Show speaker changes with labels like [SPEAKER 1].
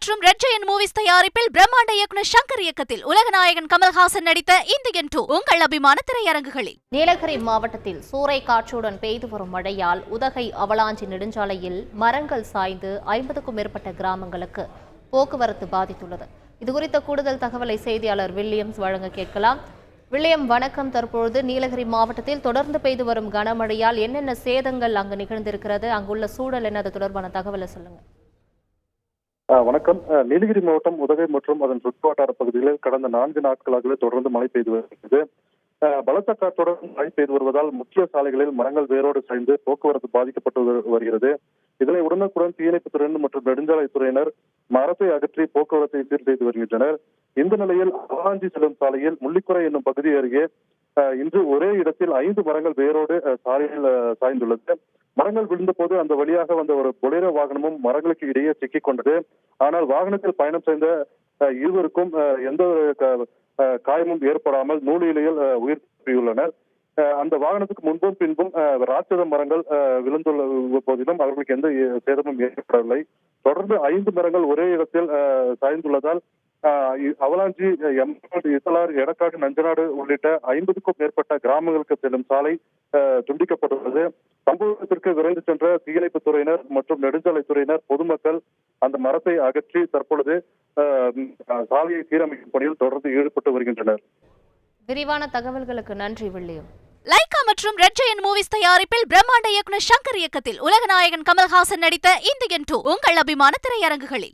[SPEAKER 1] மற்றும் red giant movies தயாரிப்பில் பிரம்மாண்ட இயக்குனர் சங்கர் இயக்கத்தில் உலகநாயகன் கமல்ஹாசன் நடித்த இந்தியன் 2 உங்கள் அபிமான திரையரங்குகளில்.
[SPEAKER 2] நீலகிரி மாவட்டத்தில் சூறை காற்றுடன் பெய்து வரும் மழையால் உதகை அவலாஞ்சி நெடுஞ்சாலையில் மரங்கள் சாய்ந்து 50க்கும் மேற்பட்ட கிராமங்களுக்கு போக்குவரத்து பாதித்துள்ளது. இதுகுறித்த கூடுதல் தகவலை செய்தியாளர் வில்லியம்ஸ் வழங்க கேட்கலாம். வில்லியம், வணக்கம். தற்பொழுது நீலகிரி மாவட்டத்தில் தொடர்ந்து பெய்து வரும் கனமழையால் என்னென்ன சேதங்கள் அங்கு நிகழ்ந்திருக்கிறது, அங்குள்ள சூழல் என்ன, அது தொடர்பான தகவலை சொல்லுங்க.
[SPEAKER 3] வணக்கம். நீலகிரி மாவட்டம் உதகை மற்றும் அதன் சுற்றுவட்டார பகுதிகளில் கடந்த 4 நாட்களாகவே தொடர்ந்து மழை பெய்து வருகிறது. பலத்த காற்றுடன் மழை பெய்து வருவதால் முக்கிய சாலைகளில் மரங்கள் வேரோடு சாய்ந்து போக்குவரத்து பாதிக்கப்பட்டு வருகிறது. இதனை உடனுக்குடன் தீயணைப்புத் துறையினர் மற்றும் நெடுஞ்சாலைத்துறையினர் மரத்தை அகற்றி போக்குவரத்தை சீர் செய்து வருகின்றனர். இந்த நிலையில் அவலாஞ்சி செல்லும் சாலையில் முள்ளிக்குறை என்னும் பகுதி அருகே இன்று ஒரே இடத்தில் 5 மரங்கள் வேரோடு சாலையில் சாய்ந்துள்ளது. மரங்கள் விழுந்த போது அந்த வழியாக வந்த ஒரு பொலேரோ வாகனமும் மரங்களுக்கு இடையே சிக்கிக் கொண்டது. ஆனால் வாகனத்தில் பயணம் செய்த இருவருக்கும் எந்த காயமும் ஏற்படாமல் நூலிலையில் உயிர் தப்பியுள்ளனர். அந்த வாகனத்துக்கு முன்பும் பின்பும் ராட்சத மரங்கள் விழுந்துள்ள போதிலும் அவர்களுக்கு எந்த சேதமும் ஏற்படவில்லை. தொடர்ந்து 5 மரங்கள் ஒரே இடத்தில் சாய்ந்துள்ளதால் அவலாஞ்சி, இசலார், எடக்காடு, நஞ்சநாடு உள்ளிட்ட 50க்கும் மேற்பட்ட கிராமங்களுக்கு செல்லும் சாலை துண்டிக்கப்பட்டுள்ளது. சம்பவத்திற்கு விரைந்து சென்ற தீயணைப்புத் துறையினர் மற்றும் நெடுஞ்சாலைத்துறையினர் பொதுமக்கள் அந்த மரத்தை அகற்றி தற்பொழுது சாலையை சீரமைக்கும் பணியில் தொடர்ந்து ஈடுபட்டு வருகின்றனர்.
[SPEAKER 2] விரிவான தகவல்களுக்கு நன்றி வில்லியம்.
[SPEAKER 1] லைகா மற்றும் ரெட் ஜெயண்ட் மூவிஸ் தயாரிப்பில் பிரம்மாண்ட இயக்குனர் சங்கர் இயக்கத்தில் உலகநாயகன் கமல்ஹாசன் நடித்த இந்தியன் 2 உங்கள் அபிமான திரையரங்குகளில்.